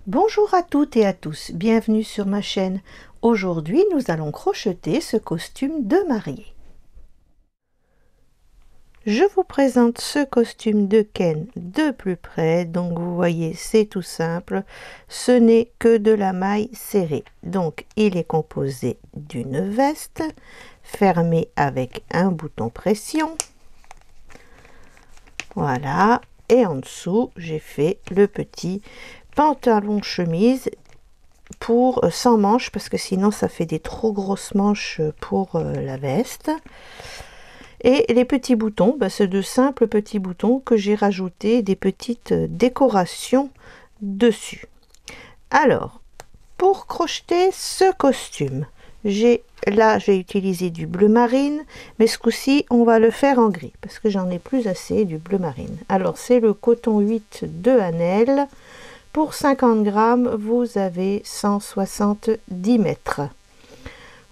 Bonjour à toutes et à tous, bienvenue sur ma chaîne. Aujourd'hui, nous allons crocheter ce costume de mariée. Je vous présente ce costume de Ken de plus près. Donc vous voyez, c'est tout simple. Ce n'est que de la maille serrée. Donc il est composé d'une veste fermée avec un bouton pression. Voilà. Et en dessous, j'ai fait le petit pantalon chemise pour sans manches parce que sinon ça fait des trop grosses manches pour la veste. Et les petits boutons, c'est de simples petits boutons que j'ai rajouté des petites décorations dessus. Alors, pour crocheter ce costume, j'ai utilisé du bleu marine, mais ce coup-ci on va le faire en gris parce que j'en ai plus assez du bleu marine. Alors c'est le coton 8 de Hanel. Pour 50 grammes, vous avez 170 mètres.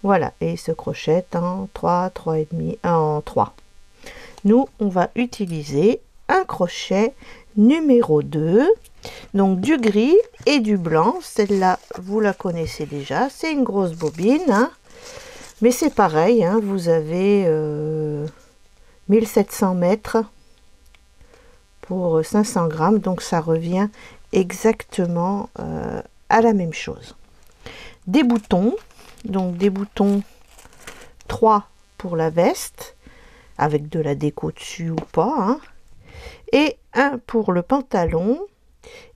Voilà, et il se crochette en 3, 3,5, en 3. Nous, on va utiliser un crochet numéro 2, donc du gris et du blanc. Celle-là, vous la connaissez déjà, c'est une grosse bobine, hein. Mais c'est pareil, hein, vous avez 1700 mètres pour 500 grammes, donc ça revient exactement à la même chose. Des boutons, donc des boutons 3 pour la veste avec de la déco dessus ou pas, hein, et 1 pour le pantalon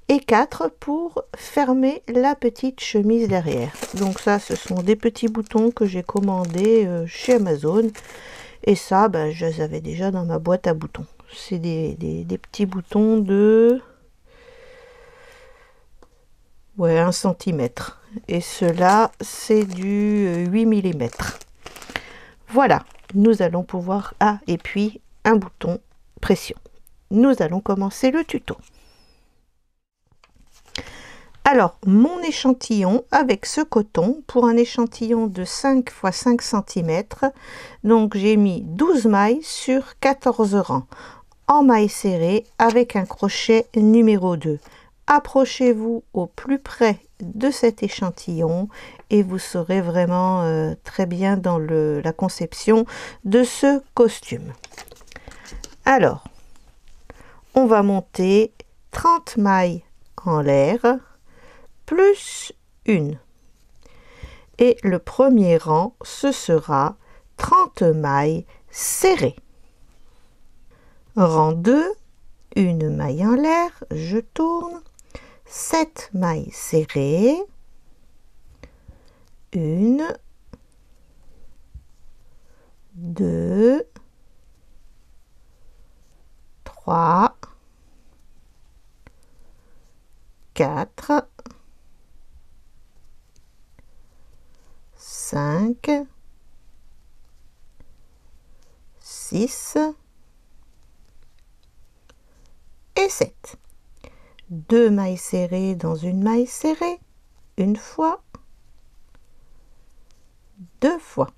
et 4 pour fermer la petite chemise derrière. Donc ça, ce sont des petits boutons que j'ai commandés chez Amazon, et ça je les avais déjà dans ma boîte à boutons. C'est des petits boutons de 1 cm, et cela c'est du 8 mm. Voilà, nous allons pouvoir... Ah, et puis un bouton pression. Nous allons commencer le tuto. Alors, mon échantillon avec ce coton, pour un échantillon de 5 x 5 cm, donc j'ai mis 12 mailles sur 14 rangs, en maille serrée avec un crochet numéro 2. Approchez-vous au plus près de cet échantillon et vous serez vraiment très bien dans la conception de ce costume. Alors, on va monter 30 mailles en l'air plus une. Et le premier rang, ce sera 30 mailles serrées. Rang 2, une maille en l'air, je tourne, 7 mailles serrées, 1, 2, 3, 4, 5, 6 et 7. 2 mailles serrées dans une maille serrée, une fois, 2 fois.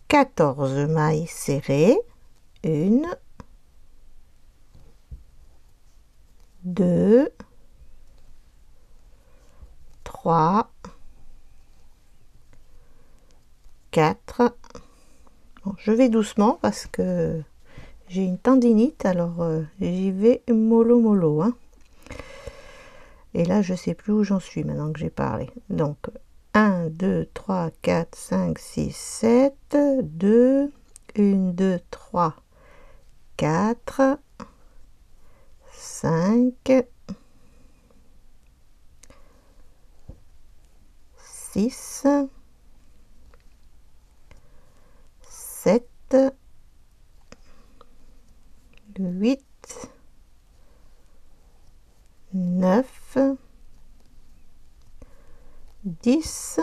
14 mailles serrées, 1, 2, 3, 4. Bon, je vais doucement parce que j'ai une tendinite, alors j'y vais mollo mollo, hein. Et là, je sais plus où j'en suis maintenant que j'ai parlé. Donc, 1, 2, 3, 4, 5, 6, 7, 2, 1, 2, 3, 4, 5, 6, 7, 8, 9, 10,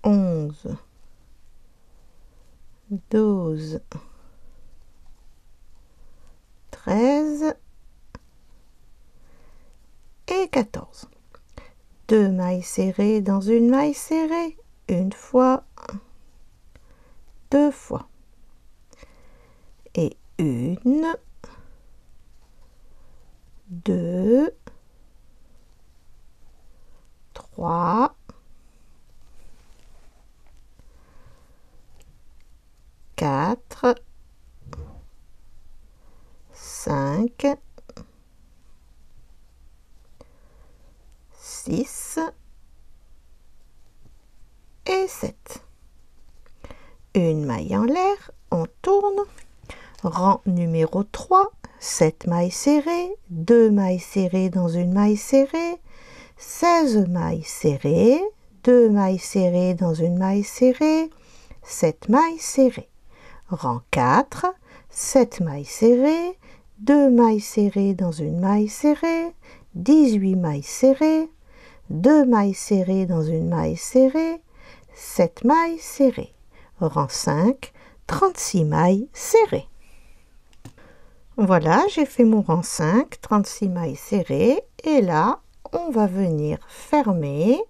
11, 12, 13 et 14. 2 mailles serrées dans une maille serrée, une fois, 2 fois. Et 1, 2, 3, 4, 5, 6 et 7. Une maille en l'air, on tourne, rang numéro 3, 7 mailles serrées, 2 mailles serrées dans une maille serrée, 16 mailles serrées, 2 mailles serrées dans une maille serrée, 7 mailles serrées. Rang 4, 7 mailles serrées, 2 mailles serrées dans une maille serrée, 18 mailles serrées, 2 mailles serrées dans une maille serrée, 7 mailles serrées. Rang 5, 36 mailles serrées. Voilà, j'ai fait mon rang 5, 36 mailles serrées, et là, on va venir fermer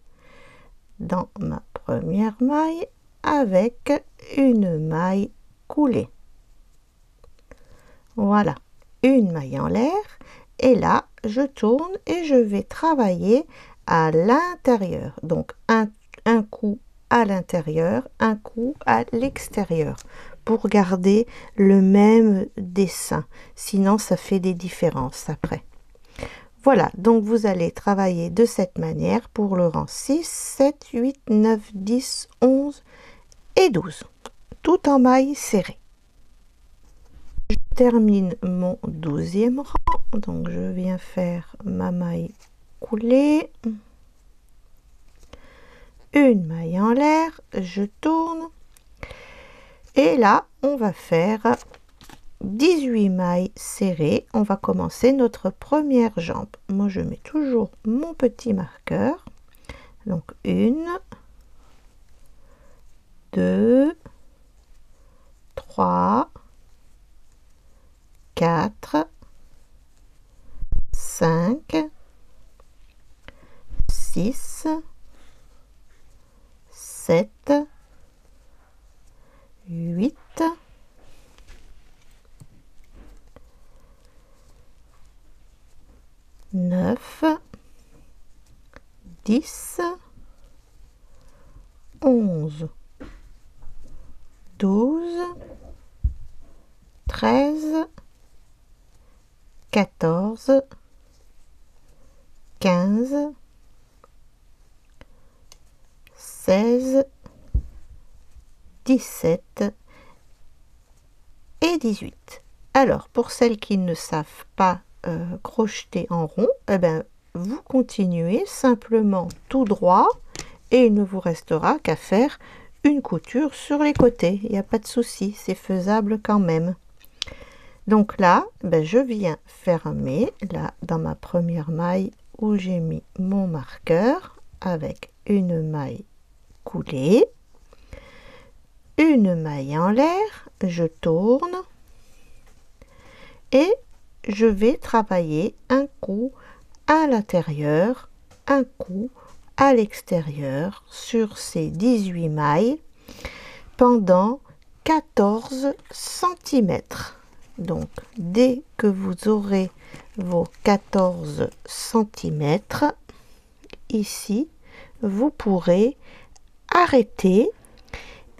dans ma première maille avec une maille coulée. Voilà, une maille en l'air, et là, je tourne et je vais travailler à l'intérieur. Donc, un coup à l'intérieur, un coup à l'extérieur, pour garder le même dessin. Sinon, ça fait des différences après. Voilà, donc vous allez travailler de cette manière pour le rang 6, 7, 8, 9, 10, 11 et 12, tout en mailles serrées. Je termine mon 12e rang, donc je viens faire ma maille coulée, une maille en l'air, je tourne, et là, on va faire 18 mailles serrées. On va commencer notre première jambe. Moi, je mets toujours mon petit marqueur. Donc, 1, 2, 3, 4, 5, 6, 7, 8, 9, 10, 11, 12, 13, 14, 15, 16, 17 et 18. Alors, pour celles qui ne savent pas crocheter en rond, eh ben, vous continuez simplement tout droit et il ne vous restera qu'à faire une couture sur les côtés. Il n'y a pas de souci, c'est faisable quand même. Donc là, ben, je viens fermer là dans ma première maille où j'ai mis mon marqueur avec une maille coulée, une maille en l'air, je tourne et je vais travailler un coup à l'intérieur, un coup à l'extérieur sur ces 18 mailles pendant 14 cm. Donc, dès que vous aurez vos 14 cm, ici, vous pourrez arrêter.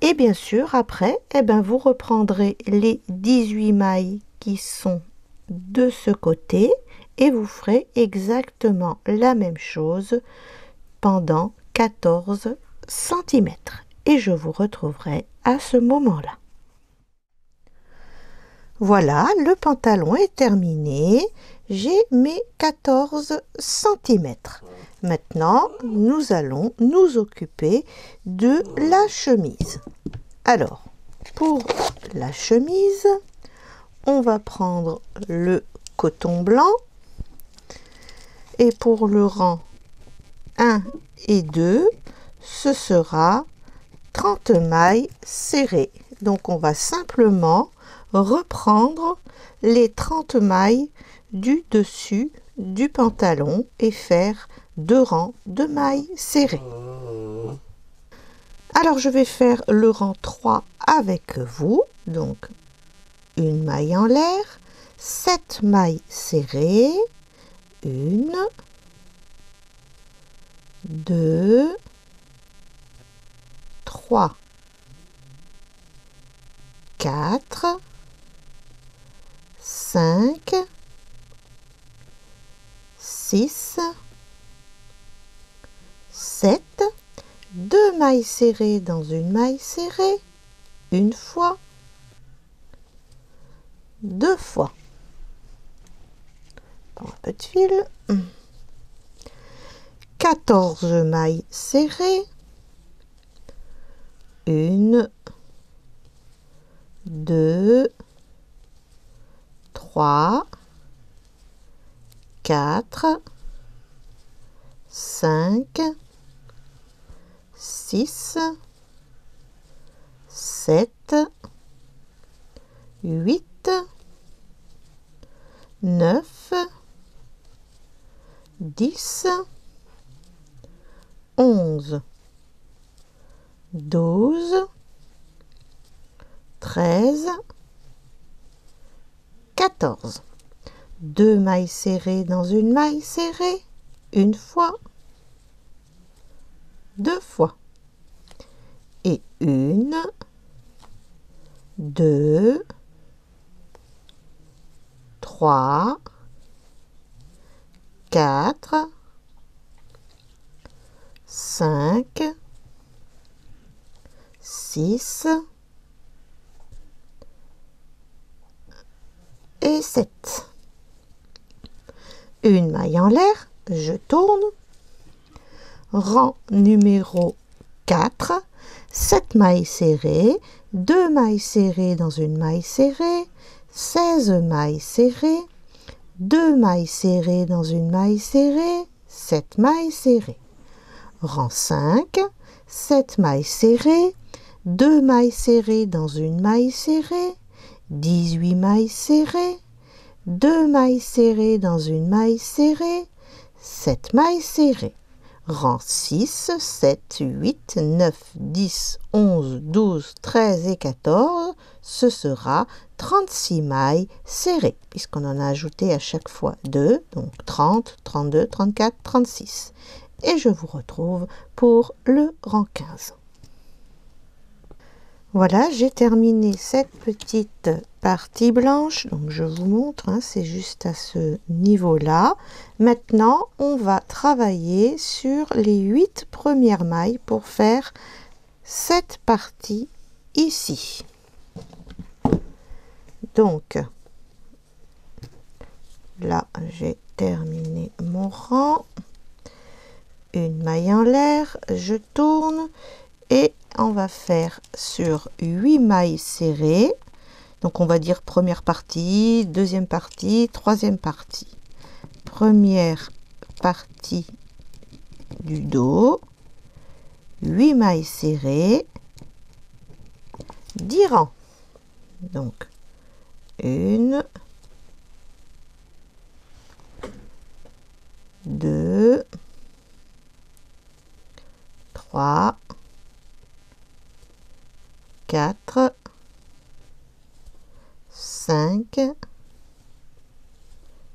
Et bien sûr, après, eh ben, vous reprendrez les 18 mailles qui sont de ce côté et vous ferez exactement la même chose pendant 14 cm. Et je vous retrouverai à ce moment-là. Voilà, le pantalon est terminé. J'ai mes 14 cm. Maintenant, nous allons nous occuper de la chemise. Alors, pour la chemise, on va prendre le coton blanc. Et pour le rang 1 et 2, ce sera 30 mailles serrées. Donc, on va simplement reprendre les 30 mailles du dessus du pantalon et faire 2 rangs de mailles serrées. Alors je vais faire le rang 3 avec vous, donc une maille en l'air, 7 mailles serrées, 1, 2, 3, 4, 5, 6, 7, 2 mailles serrées dans une maille serrée, une fois, 2 fois. Prends un peu de fil. 14 mailles serrées, 1, 2, 3, 4, 5, 6, 7, 8, 9, 10, 11, 12, 13, 14. 2 mailles serrées dans une maille serrée, une fois, 2 fois. Et 1, 2, 3, 4, 5, 6 et 7. Une maille en l'air, je tourne. Rang numéro 4, 7 mailles serrées, 2 mailles serrées dans une maille serrée, 16 mailles serrées, 2 mailles serrées dans une maille serrée, 7 mailles serrées. Rang 5, 7 mailles serrées, 2 mailles serrées dans une maille serrée, 18 mailles serrées, 2 mailles serrées dans une maille serrée, 7 mailles serrées. Rang 6, 7, 8, 9, 10, 11, 12, 13 et 14, ce sera 36 mailles serrées, puisqu'on en a ajouté à chaque fois 2, donc 30, 32, 34, 36. Et je vous retrouve pour le rang 15. Voilà, j'ai terminé cette petite partie blanche, donc je vous montre, hein, c'est juste à ce niveau-là. Maintenant, on va travailler sur les 8 premières mailles pour faire cette partie ici. Donc, là, j'ai terminé mon rang. Une maille en l'air, je tourne et on va faire sur 8 mailles serrées. Donc on va dire première partie, deuxième partie, troisième partie. Première partie du dos, 8 mailles serrées, 10 rangs. Donc 1, 2, 3, 4, 5,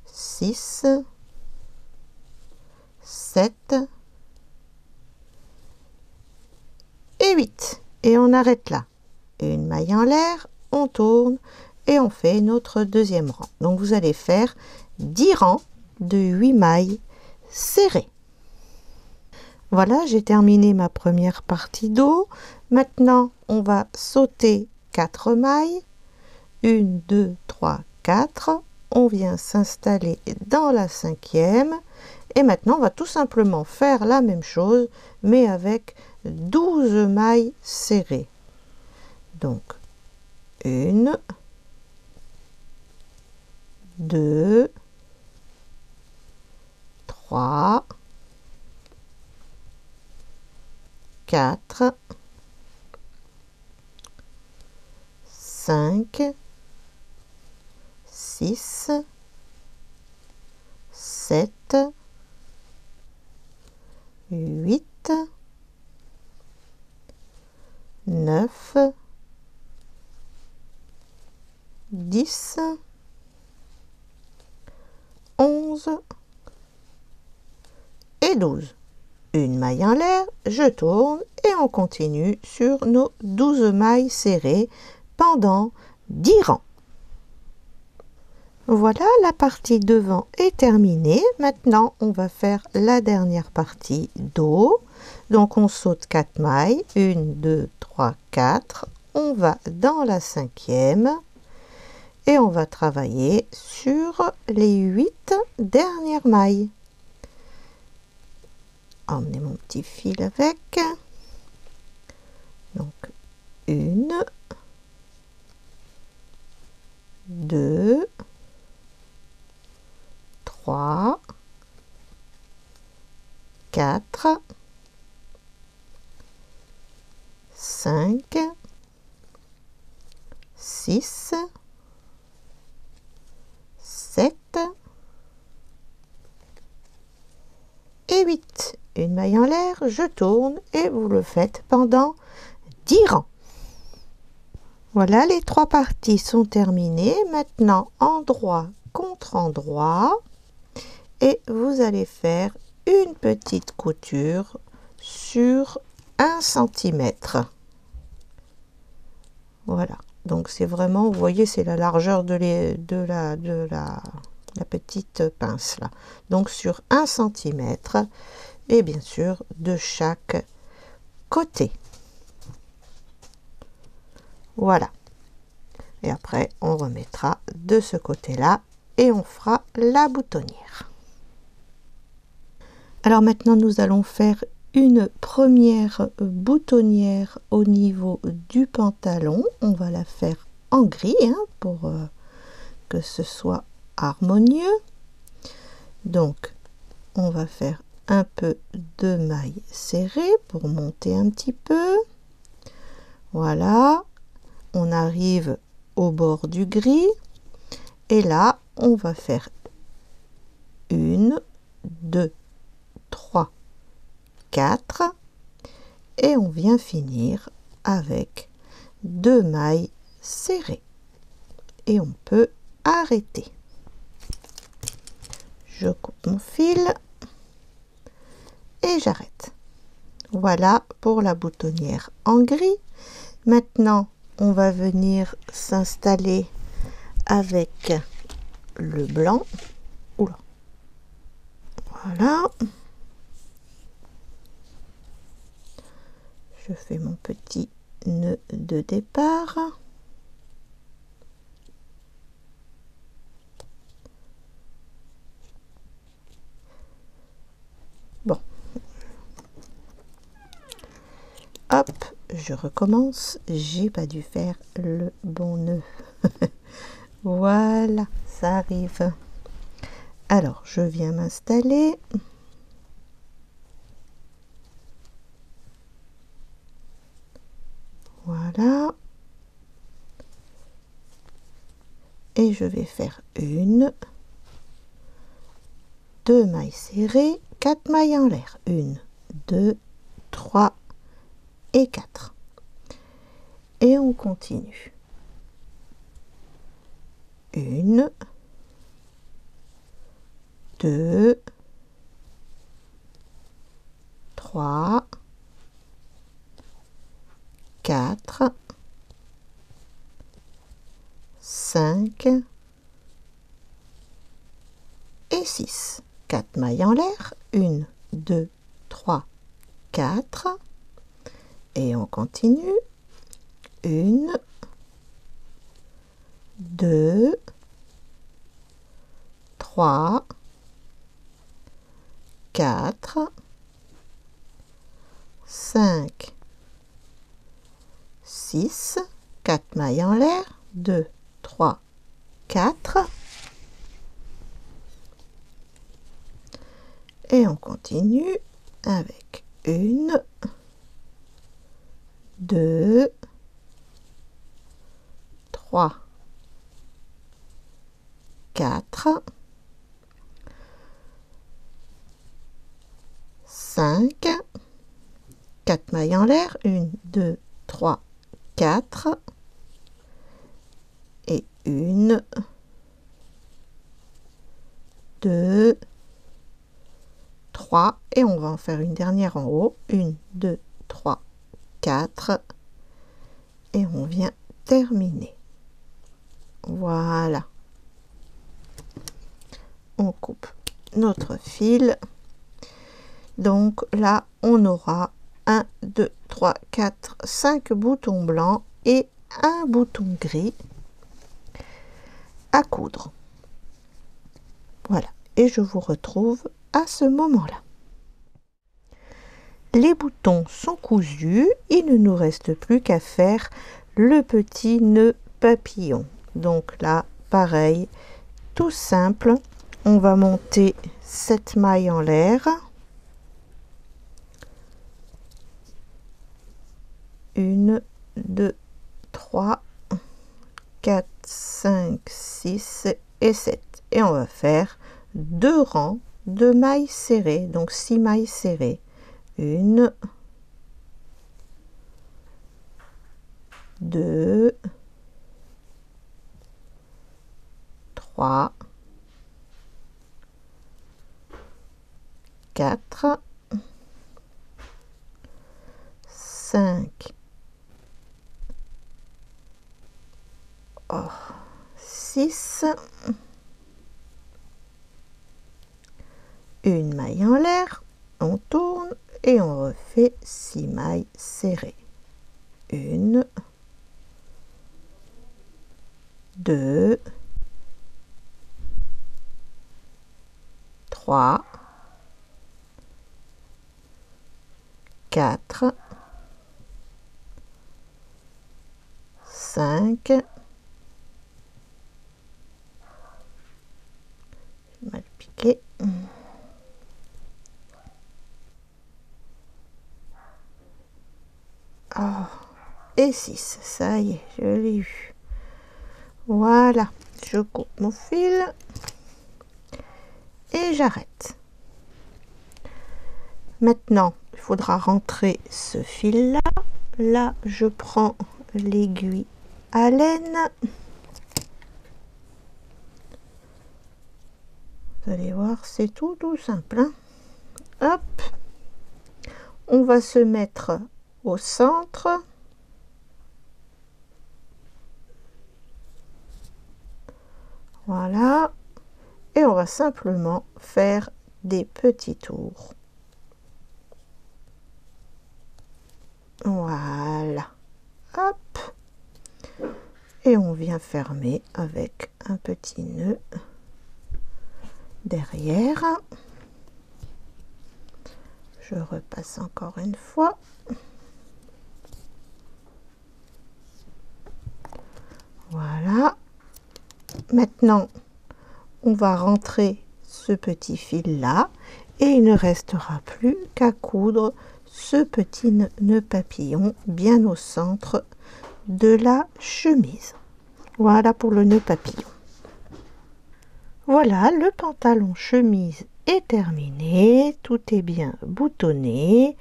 6, 7 et 8. Et on arrête là. Une maille en l'air, on tourne et on fait notre deuxième rang. Donc vous allez faire 10 rangs de 8 mailles serrées. Voilà, j'ai terminé ma première partie dos. Maintenant, on va sauter 4 mailles. 1, 2, 3, 4. On vient s'installer dans la 5e. Et maintenant, on va tout simplement faire la même chose, mais avec 12 mailles serrées. Donc, 1, 2, 3, 4, 5, 6, 7, 8, 9, 10, 11 et 12. une maille en l'air, je tourne et on continue sur nos 12 mailles serrées pendant 10 rangs. Voilà, la partie devant est terminée. Maintenant, on va faire la dernière partie dos. Donc, on saute 4 mailles. 1, 2, 3, 4. On va dans la 5e et on va travailler sur les 8 dernières mailles. Emmenez mon petit fil avec. Donc, 1, 2, 3, 4, 5, 6, 7 et 8. Une maille en l'air, je tourne et vous le faites pendant 10 rangs. Voilà, les 3 parties sont terminées. Maintenant, endroit contre endroit. Et vous allez faire une petite couture sur 1 cm. Voilà, donc c'est vraiment, vous voyez, c'est la largeur de la petite pince là. Donc sur 1 cm et bien sûr de chaque côté. Voilà. Et après, on remettra de ce côté-là et on fera la boutonnière. Alors maintenant, nous allons faire une première boutonnière au niveau du pantalon. On va la faire en gris pour que ce soit harmonieux. Donc, on va faire un peu de mailles serrées pour monter un petit peu. Voilà, on arrive au bord du gris et là, on va faire 1, 2, 3, 4 et on vient finir avec 2 mailles serrées et on peut arrêter. Je coupe mon fil et j'arrête. Voilà pour la boutonnière en gris. Maintenant, on va venir s'installer avec le blanc. Oula. Voilà. Je fais mon petit nœud de départ. Bon. Hop, je recommence. J'ai pas dû faire le bon nœud. Voilà, ça arrive. Alors, je viens m'installer. Voilà. Et je vais faire 1, 2 mailles serrées, 4 mailles en l'air. 1, 2, 3 et 4. Et on continue. 1, 2, 3, 4, 5 et 6. 4 mailles en l'air. 1, 2, 3, 4. Et on continue. 1, 2, 3, 4, 5, 6, 4 mailles en l'air, 2, 3, 4. Et on continue avec 1, 2, 3, 4, 5, 4 mailles en l'air, 1, 2, 3, 4 et 1, 2, 3 et on va en faire une dernière en haut. 1, 2, 3, 4 et on vient terminer. Voilà. On coupe notre fil. Donc là, on aura 1, 2, 3, 4, 5 boutons blancs et un bouton gris à coudre. Voilà. Et je vous retrouve à ce moment-là. Les boutons sont cousus. Il ne nous reste plus qu'à faire le petit nœud papillon. Donc là, pareil, tout simple. On va monter cette maille en l'air. 1, 2, 3, 4, 5, 6 et 7. Et on va faire 2 rangs de mailles serrées, donc 6 mailles serrées. 1, 2, 3, 4, 5, 6, une maille en l'air, on tourne et on refait 6 mailles serrées. 1, 2, 3, 4, 5, mal piqué, et 6, ça y est, je l'ai eu. Voilà, je coupe mon fil et j'arrête. Maintenant, il faudra rentrer ce fil là. Là, je prends l'aiguille à laine. Vous allez voir, c'est tout simple, hein. Hop, on va se mettre au centre. Voilà, et on va simplement faire des petits tours. Voilà, hop, et on vient fermer avec un petit nœud derrière. Je repasse encore une fois. Voilà. Maintenant, on va rentrer ce petit fil là et il ne restera plus qu'à coudre ce petit nœud papillon bien au centre de la chemise. Voilà pour le nœud papillon. Voilà, le pantalon chemise est terminé, tout est bien boutonné.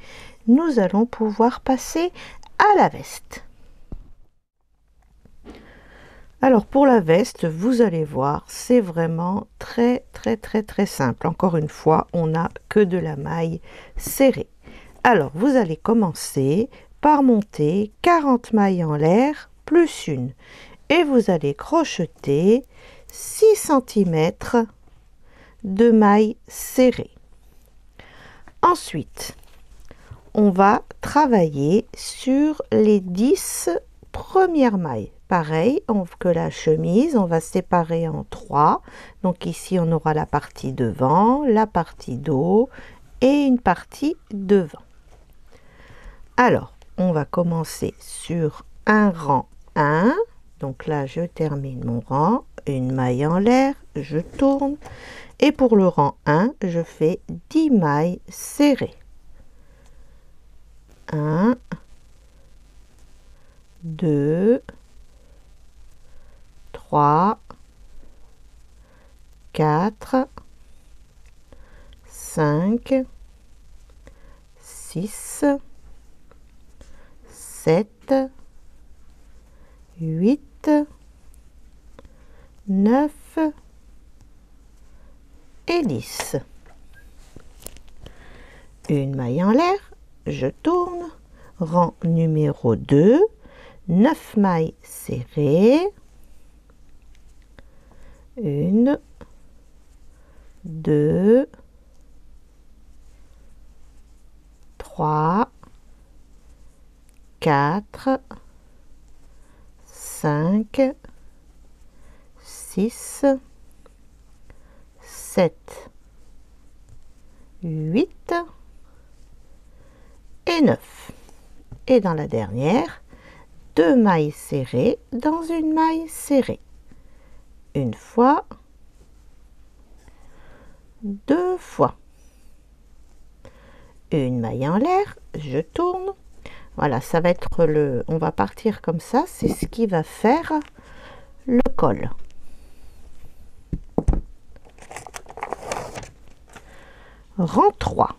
Nous allons pouvoir passer à la veste. Alors pour la veste, vous allez voir, c'est vraiment très simple. Encore une fois, on n'a que de la maille serrée. Alors vous allez commencer par monter 40 mailles en l'air plus une et vous allez crocheter 6 cm de mailles serrées. Ensuite, on va travailler sur les 10 premières mailles. Pareil que la chemise, on va séparer en 3. Donc ici, on aura la partie devant, la partie dos et une partie devant. Alors, on va commencer sur un rang 1. Donc là, je termine mon rang. Une maille en l'air, je tourne. Et pour le rang 1, je fais 10 mailles serrées. 1, 2, 3, 4, 5, 6, 7, 8, 9 et 10. une maille en l'air, je tourne, rang numéro 2, 9 mailles serrées, 1, 2, 3, 4, 5, 6, 7, 8 et 9. Et dans la dernière, 2 mailles serrées dans une maille serrée. Une fois, 2 fois. Une maille en l'air, je tourne. Voilà, ça va être le... On va partir comme ça, c'est ce qui va faire le col. Rang 3.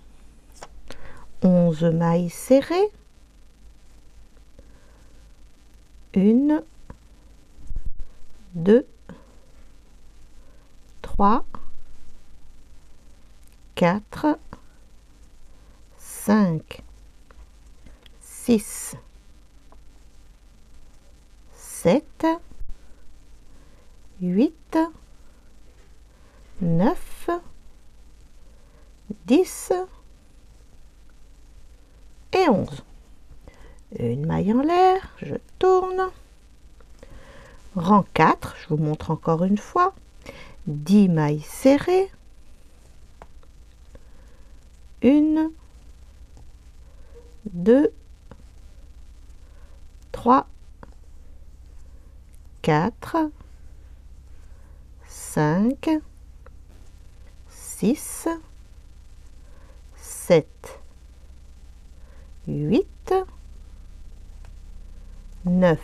11 mailles serrées. 1, 2, 3, 4, 5, 6, 7, 8, 9, 10 et 11. Une maille en l'air, je tourne. Rang 4, je vous montre encore une fois. 10 mailles serrées. 1, 2, 3, 4, 5, 6, 7, 8, 9,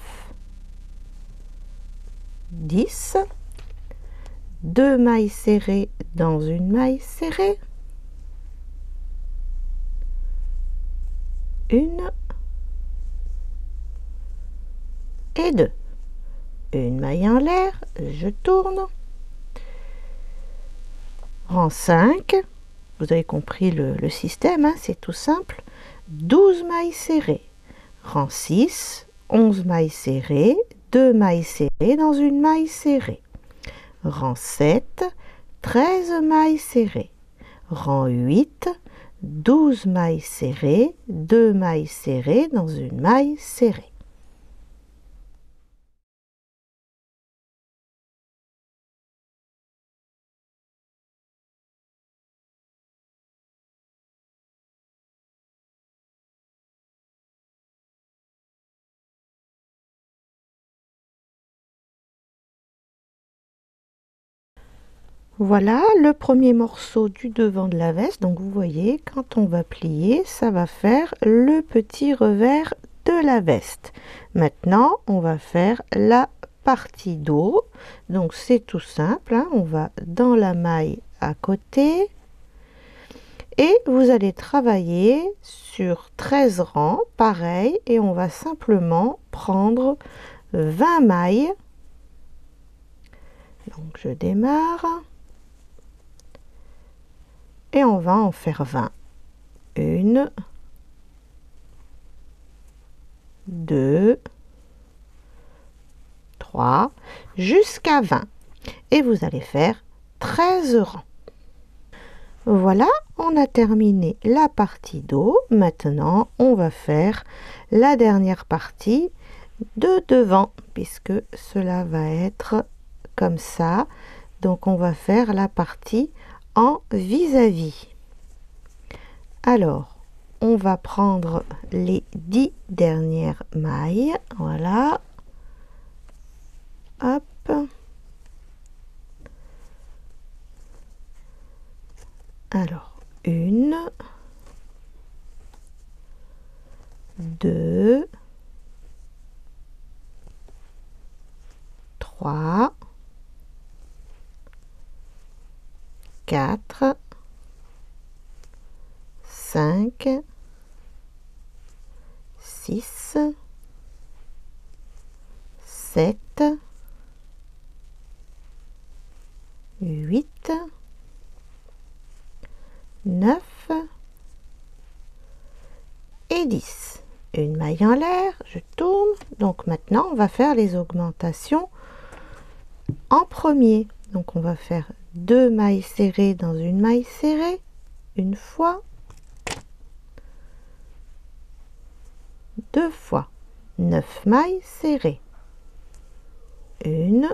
10, 2 mailles serrées dans une maille serrée, 1 et 2. Une maille en l'air, je tourne. Rang 5, vous avez compris le système, hein, c'est tout simple. 12 mailles serrées. Rang 6, 11 mailles serrées, 2 mailles serrées dans une maille serrée. Rang 7, 13 mailles serrées. Rang 8, 12 mailles serrées, 2 mailles serrées dans une maille serrée. Voilà le premier morceau du devant de la veste. Donc vous voyez, quand on va plier, ça va faire le petit revers de la veste. Maintenant, on va faire la partie dos. Donc c'est tout simple, hein. On va dans la maille à côté et vous allez travailler sur 13 rangs, pareil, et on va simplement prendre 20 mailles. Donc je démarre. Et on va en faire 20. 1, 2, 3, jusqu'à 20. Et vous allez faire 13 rangs. Voilà, on a terminé la partie dos. Maintenant, on va faire la dernière partie de devant, puisque cela va être comme ça. Donc, on va faire la partie en vis-à-vis. Alors, on va prendre les 10 dernières mailles. Voilà. Hop. Alors, 1, 2, 3, 4, 5, 6, 7, 8, 9 maille en l'air, je tourne. Donc maintenant on va faire les augmentations en premier. Donc on va faire 2 mailles serrées dans une maille serrée une fois, 2 fois, 9 mailles serrées, 1,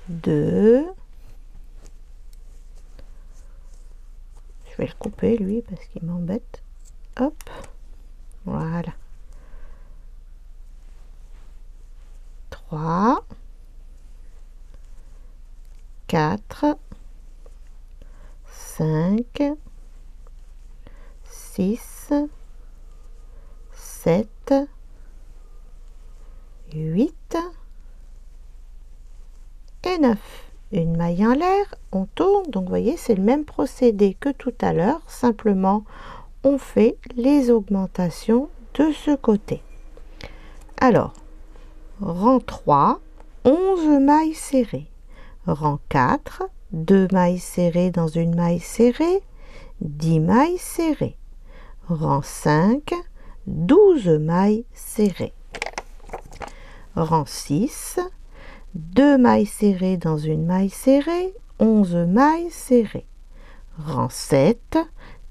2, je vais le couper lui parce qu'il m'embête, hop, voilà, 3, 4, 5, 6, 7, 8 et 9. Une maille en l'air, on tourne, donc vous voyez c'est le même procédé que tout à l'heure, simplement on fait les augmentations de ce côté. Alors, rang 3, 11 mailles serrées, rang 4, 2 mailles serrées dans une maille serrée, 10 mailles serrées, rang 5, 12 mailles serrées, rang 6, 2 mailles serrées dans une maille serrée, 11 mailles serrées, rang 7,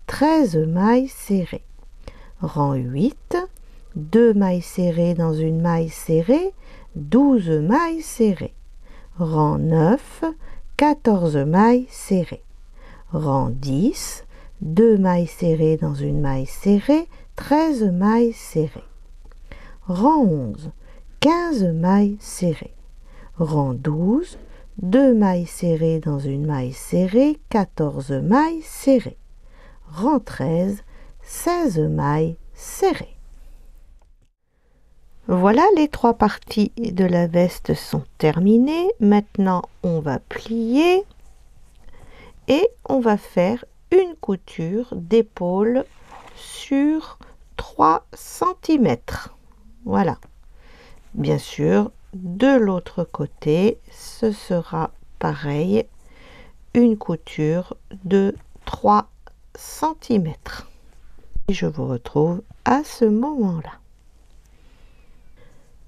13 mailles serrées, rang 8, 2 mailles serrées dans une maille serrée, 12 mailles serrées, rang 9, 14 mailles serrées, rang 10, 2 mailles serrées dans une maille serrée, 13 mailles serrées, rang 11, 15 mailles serrées, rang 12, 2 mailles serrées dans une maille serrée, 14 mailles serrées, rang 13, 16 mailles serrées. Voilà, les 3 parties de la veste sont terminées. Maintenant on va plier et on va faire une couture d'épaule sur 3 cm. Voilà, bien sûr de l'autre côté ce sera pareil, une couture de 3 cm. Et je vous retrouve à ce moment-là.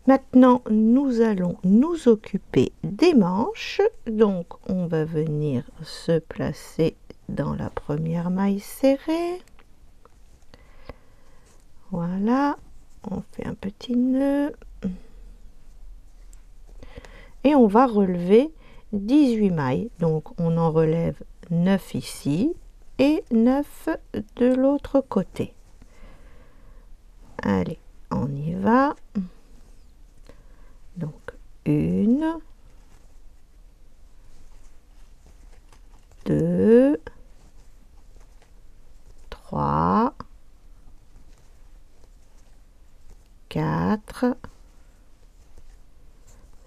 Maintenant, nous allons nous occuper des manches. Donc, on va venir se placer dans la première maille serrée. Voilà, on fait un petit nœud. Et on va relever 18 mailles. Donc, on en relève 9 ici et 9 de l'autre côté. Allez, on y va. Donc 1, 2, 3, 4,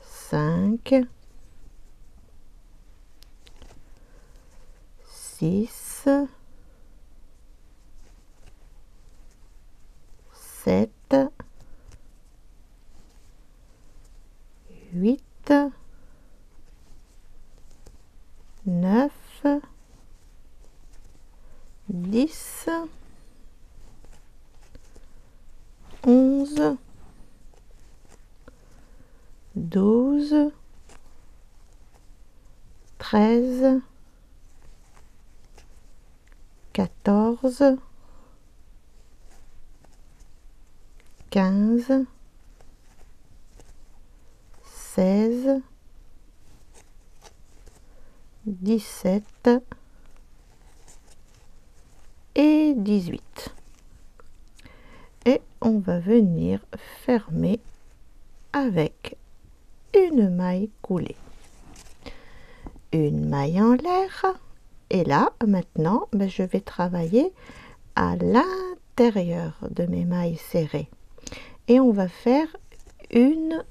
5, 6, 7, 8, 9, 10, 11, 12, 13, 14, 15, 16, 17 et 18. Et on va venir fermer avec une maille coulée. Une maille en l'air. Et là, maintenant, je vais travailler à l'intérieur de mes mailles serrées. Et on va faire une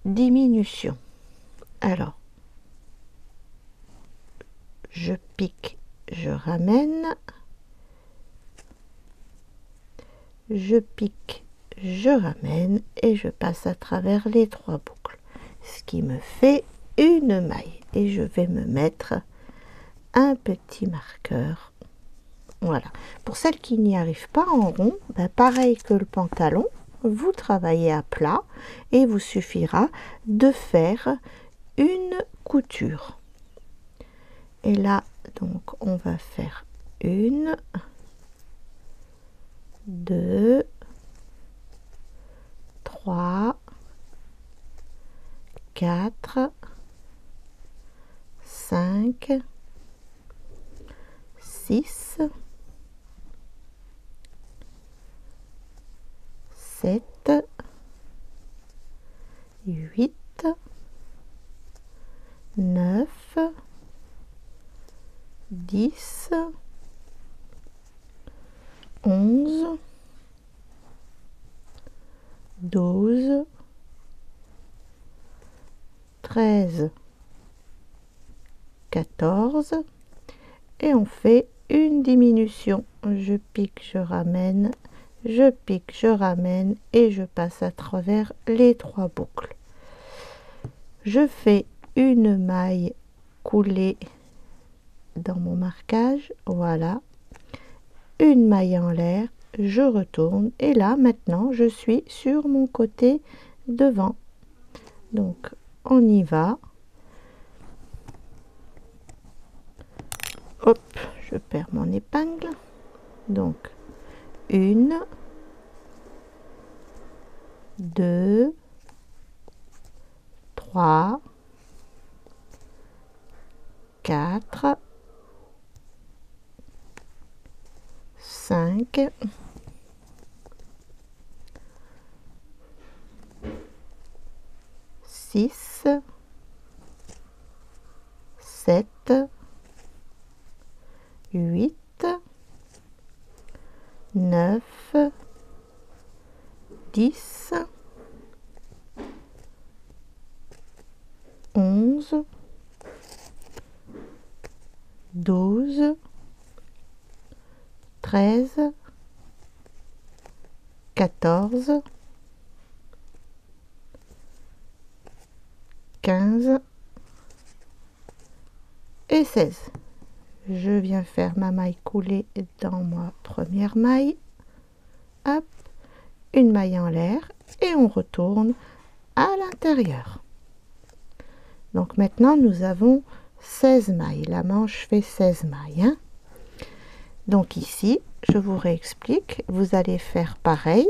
diminution. Alors, je pique, je ramène, je pique, je ramène et je passe à travers les 3 boucles, ce qui me fait une maille. Et je vais me mettre un petit marqueur Voilà. Pour celles qui n'y arrivent pas en rond, ben pareil que le pantalon, vous travaillez à plat et il vous suffira de faire une couture. Et là, donc, on va faire 1, 2, 3, 4, 5, 6, 7, 8, 9, 10, 11, 12, 13, 14 et on fait une diminution. Je pique, je ramène, je pique, je ramène et je passe à travers les 3 boucles. Je fais une maille coulée dans mon marquage, voilà, une maille en l'air, je retourne et là maintenant je suis sur mon côté devant. Donc on y va. Hop, je perds mon épingle. Donc 1, 2, 3, 4, 5, 6, 7, 8, 9, 10, 11, 12, 13, 14, 15 et 16. Je viens faire ma maille coulée dans ma première maille. Hop, une maille en l'air et on retourne à l'intérieur. Donc maintenant nous avons 16 mailles. La manche fait 16 mailles. Hein. Donc ici, je vous réexplique, vous allez faire pareil.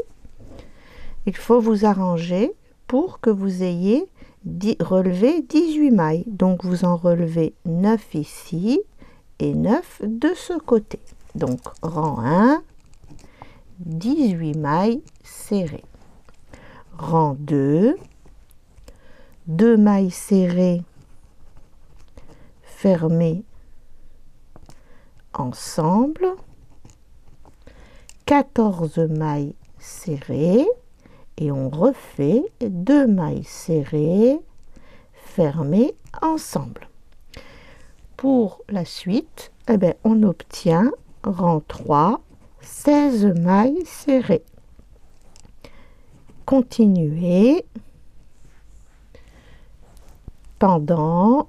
Il faut vous arranger pour que vous ayez relevé 18 mailles. Donc vous en relevez 9 ici et 9 de ce côté. Donc rang 1, 18 mailles serrées. Rang 2, 2 mailles serrées fermées ensemble, 14 mailles serrées et on refait 2 mailles serrées fermées ensemble. Pour la suite, eh bien, on obtient rang 3, 16 mailles serrées. Continuez pendant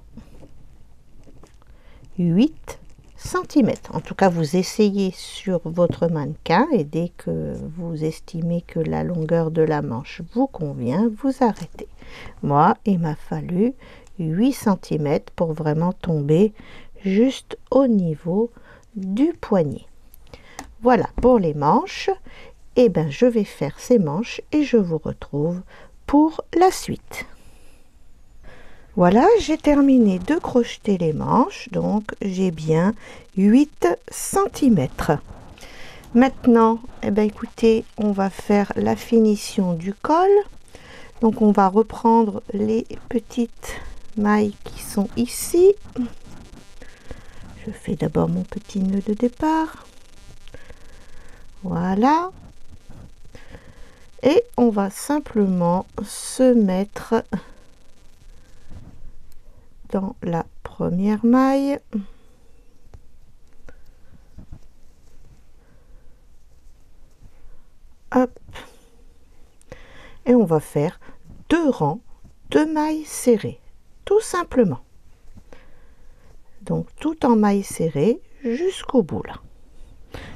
8 cm. En tout cas, vous essayez sur votre mannequin et dès que vous estimez que la longueur de la manche vous convient, vous arrêtez. Moi, il m'a fallu 8 cm pour vraiment tomber juste au niveau du poignet. Voilà pour les manches. Et ben, je vais faire ces manches et je vous retrouve pour la suite. Voilà, j'ai terminé de crocheter les manches, donc j'ai bien 8 cm. Maintenant, eh ben, écoutez, on va faire la finition du col. Donc on va reprendre les petites mailles qui sont ici. Je fais d'abord mon petit nœud de départ. Voilà. Et on va simplement se mettre dans la première maille. Hop. Et on va faire 2 rangs de mailles serrées, tout simplement. Donc tout en mailles serrées jusqu'au bout là.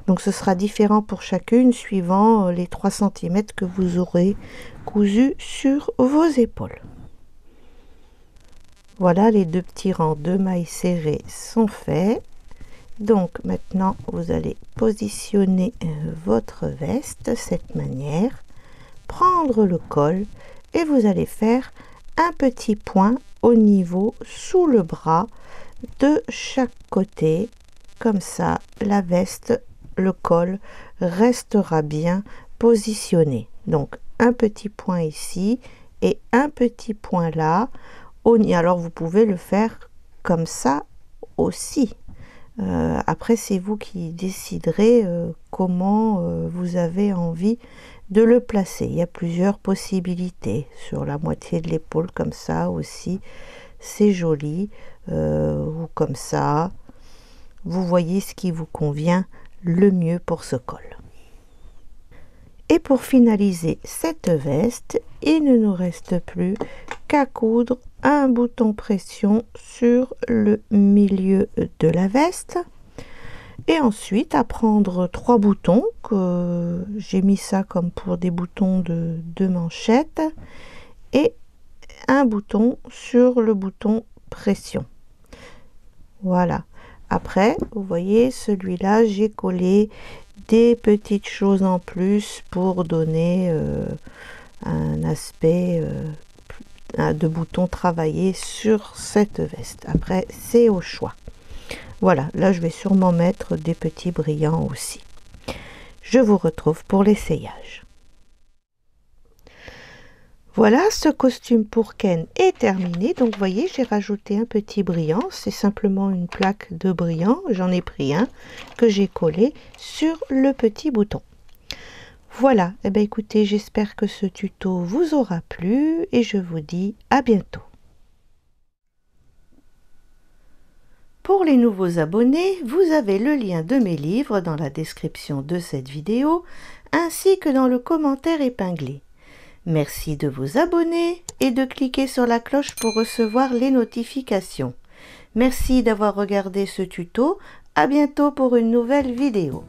Donc ce sera différent pour chacune suivant les 3 cm que vous aurez cousu sur vos épaules. Voilà, les 2 petits rangs de mailles serrées sont faits. Donc maintenant vous allez positionner votre veste de cette manière, prendre le col et vous allez faire un petit point au niveau sous le bras de chaque côté. Comme ça, la veste, le col restera bien positionné. Donc un petit point ici et un petit point là. Alors vous pouvez le faire comme ça aussi. Après c'est vous qui déciderez comment vous avez envie de le placer. Il y a plusieurs possibilités. Sur la moitié de l'épaule comme ça aussi, c'est joli. Ou comme ça. Vous voyez ce qui vous convient le mieux pour ce col. Et pour finaliser cette veste, il ne nous reste plus qu'à coudre un bouton pression sur le milieu de la veste. Et ensuite à prendre 3 boutons, que j'ai mis ça comme pour des boutons de manchette, et un bouton sur le bouton pression. Voilà. Après, vous voyez, celui-là, j'ai collé des petites choses en plus pour donner un aspect de bouton travaillé sur cette veste. Après, c'est au choix. Voilà, là, je vais sûrement mettre des petits brillants aussi. Je vous retrouve pour l'essayage. Voilà, ce costume pour Ken est terminé. Donc, vous voyez, j'ai rajouté un petit brillant. C'est simplement une plaque de brillant. J'en ai pris un que j'ai collé sur le petit bouton. Voilà, eh bien, écoutez, j'espère que ce tuto vous aura plu et je vous dis à bientôt. Pour les nouveaux abonnés, vous avez le lien de mes livres dans la description de cette vidéo, ainsi que dans le commentaire épinglé. Merci de vous abonner et de cliquer sur la cloche pour recevoir les notifications. Merci d'avoir regardé ce tuto. À bientôt pour une nouvelle vidéo.